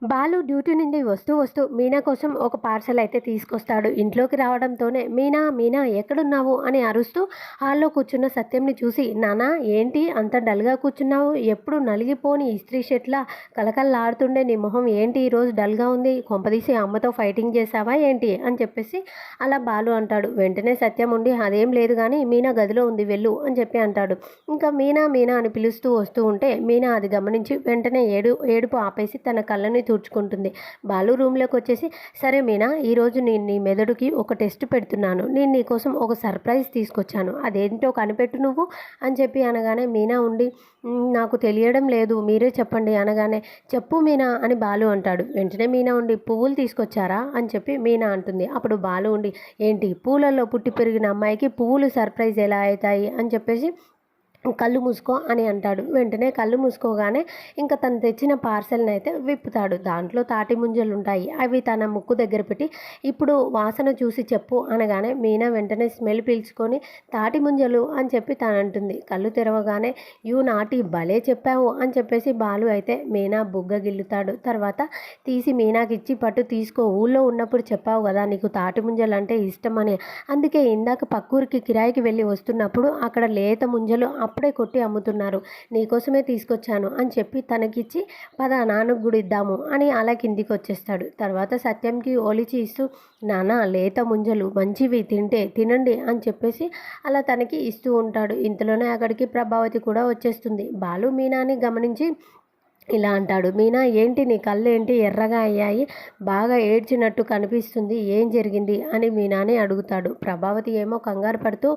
Balu duty నుండి వస్తూ మీనా కోసం ఒక పార్సల్ అయితే తీసుకొస్తాడు. ఇంట్లోకి రావడంతోనే మీనా మీనా ఎక్కడున్నావు అని అరుస్తూ హాల్లో కూర్చున్న సత్యంని చూసి, నానా ఏంటి అంత డల్గా కూర్చున్నావు? ఎప్పుడు నలిగిపోని ఇస్త్రీ షర్ట్లా కలకల్లాడుతుండే నీ మొహం ఏంటి ఈరోజు డల్గా ఉంది? కొంపదీసి అమ్మతో ఫైటింగ్ చేసావా ఏంటి అని చెప్పేసి అలా బాలు అంటాడు. వెంటనే సత్యం ఉండి అదేం లేదు కానీ మీనా గదిలో ఉంది వెళ్ళు అని చెప్పి అంటాడు. ఇంకా మీనా మీనా అని పిలుస్తూ వస్తూ ఉంటే మీనా అది గమనించి వెంటనే ఏడుపు ఆపేసి తన కళ్ళని తుడుచుకుంటుంది. బాలు రూమ్లోకి వచ్చేసి, సరే మీనా, ఈరోజు నేను నీ మెదడుకి ఒక టెస్ట్ పెడుతున్నాను. నేను నీకోసం ఒక సర్ప్రైజ్ తీసుకొచ్చాను, అదేంటో కనిపెట్టు నువ్వు అని చెప్పి అనగానే మీనా ఉండి, నాకు తెలియడం లేదు, మీరే చెప్పండి అనగానే, చెప్పు మీనా అని బాలు అంటాడు. వెంటనే మీనా ఉండి, పువ్వులు తీసుకొచ్చారా అని చెప్పి మీనా అంటుంది. అప్పుడు బాలు ఉండి, ఏంటి పూలలో పుట్టి పెరిగిన అమ్మాయికి పువ్వులు సర్ప్రైజ్ ఎలా అవుతాయి అని చెప్పేసి కళ్ళు మూసుకో అని అంటాడు. వెంటనే కళ్ళు మూసుకోగానే ఇంకా తను తెచ్చిన పార్సెల్ని అయితే విప్పుతాడు. దాంట్లో తాటి ముంజలు ఉంటాయి. అవి తన ముక్కు దగ్గర పెట్టి, ఇప్పుడు వాసన చూసి చెప్పు అనగానే మీనా వెంటనే స్మెల్ పీల్చుకొని తాటి ముంజలు అని చెప్పి తను అంటుంది. కళ్ళు తెరవగానే యూ నాటి భలే చెప్పావు అని చెప్పేసి బాలు అయితే మీనా బుగ్గ గిల్లుతాడు. తర్వాత తీసి మీనాకి ఇచ్చి, పట్టు తీసుకో, ఊళ్ళో ఉన్నప్పుడు చెప్పావు కదా నీకు తాటి ముంజలు అంటే ఇష్టమని, అందుకే ఇందాక పక్కూరికి కిరాయికి వెళ్ళి వస్తున్నప్పుడు అక్కడ లేత ముంజలు అప్పుడే కొట్టి అమ్ముతున్నారు, నీకోసమే తీసుకొచ్చాను అని చెప్పి తనకిచ్చి, పద నాన్నకు కూడా ఇద్దాము అని అలా కిందికి వచ్చేస్తాడు. తర్వాత సత్యంకి ఒలిచి ఇస్తూ, నాన్న లేత ముంజలు మంచివి, తినండి అని చెప్పేసి అలా తనకి ఇస్తూ ఉంటాడు. ఇంతలోనే అక్కడికి ప్రభావతి కూడా వచ్చేస్తుంది. బాలు మీనాని గమనించి ఇలా అంటాడు. మీనా ఏంటి నీ కళ్ళు ఏంటి ఎర్రగా అయ్యాయి, బాగా ఏడ్చినట్టు కనిపిస్తుంది, ఏం జరిగింది అని మీనాని అడుగుతాడు. ప్రభావతి ఏమో కంగారు పడుతూ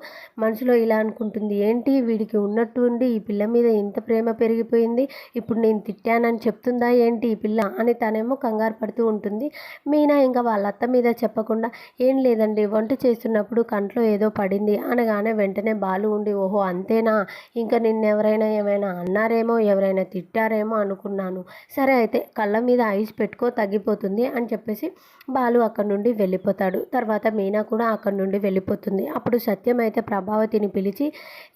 మనసులో ఇలా అనుకుంటుంది, ఏంటి వీడికి ఉన్నట్టుండి ఈ పిల్ల మీద ఇంత ప్రేమ పెరిగిపోయింది, ఇప్పుడు నేను తిట్టానని చెప్తుందా ఏంటి ఈ పిల్ల అని తనేమో కంగారు పడుతూ ఉంటుంది. మీనా ఇంకా వాళ్ళ అత్త మీద చెప్పకుండా, ఏం లేదండి వంట చేస్తున్నప్పుడు కంట్లో ఏదో పడింది అనగానే వెంటనే బాలు ఉండి, ఓహో అంతేనా, ఇంకా నిన్నెవరైనా ఏమైనా అన్నారేమో, ఎవరైనా తిట్టారేమో అనుకున్నాను, సరే అయితే కళ్ళ మీద ఐస్ పెట్టుకో తగ్గిపోతుంది అని చెప్పేసి బాలు అక్కడి నుండి వెళ్ళిపోతాడు. తర్వాత మీనా కూడా అక్కడి నుండి వెళ్ళిపోతుంది. అప్పుడు సత్యం అయితే ప్రభావతిని పిలిచి,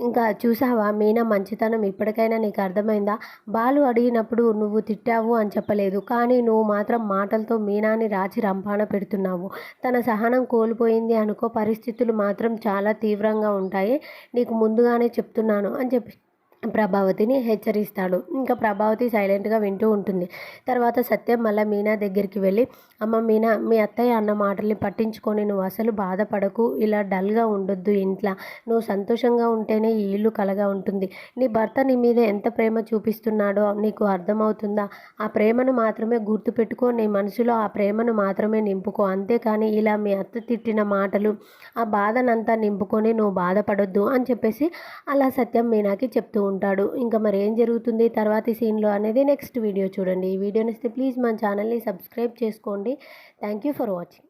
ఇంకా చూసావా మీనా మంచితనం ఇప్పటికైనా నీకు అర్థమైందా, బాలు అడిగినప్పుడు నువ్వు తిట్టావు అని చెప్పలేదు, కానీ నువ్వు మాత్రం మాటలతో మీనాని రాచి రంపాన పెడుతున్నావు, తన సహనం కోల్పోయింది అనుకో, పరిస్థితులు మాత్రం చాలా తీవ్రంగా ఉంటాయి, నీకు ముందుగానే చెప్తున్నాను అని చెప్పి ప్రభావతిని హెచ్చరిస్తాడు. ఇంకా ప్రభావతి సైలెంట్గా వింటూ ఉంటుంది. తర్వాత సత్యం మళ్ళీ మీనా దగ్గరికి వెళ్ళి, అమ్మ మీనా, మీ అత్తయ్య అన్న మాటల్ని పట్టించుకొని నువ్వు అసలు బాధపడకు, ఇలా డల్గా ఉండొద్దు ఇంట్లో, నువ్వు సంతోషంగా ఉంటేనే ఈ ఇల్లు కలగా ఉంటుంది, నీ భర్త నీ మీద ఎంత ప్రేమ చూపిస్తున్నాడో నీకు అర్థమవుతుందా, ఆ ప్రేమను మాత్రమే గుర్తుపెట్టుకో, నీ మనసులో ఆ ప్రేమను మాత్రమే నింపుకో, అంతేకాని ఇలా మీ అత్త తిట్టిన మాటలు ఆ బాధనంతా నింపుకొని నువ్వు బాధపడొద్దు అని చెప్పేసి అలా సత్యం మీనాకి చెప్తూ ఉంటాడు. ఇంకా మరి ఏం జరుగుతుంది తర్వాతి సీన్లో అనేది నెక్స్ట్ వీడియో చూడండి. ఈ వీడియో నచ్చితే ప్లీజ్ మన ఛానల్ని సబ్స్క్రైబ్ చేసుకోండి. Thank you for watching.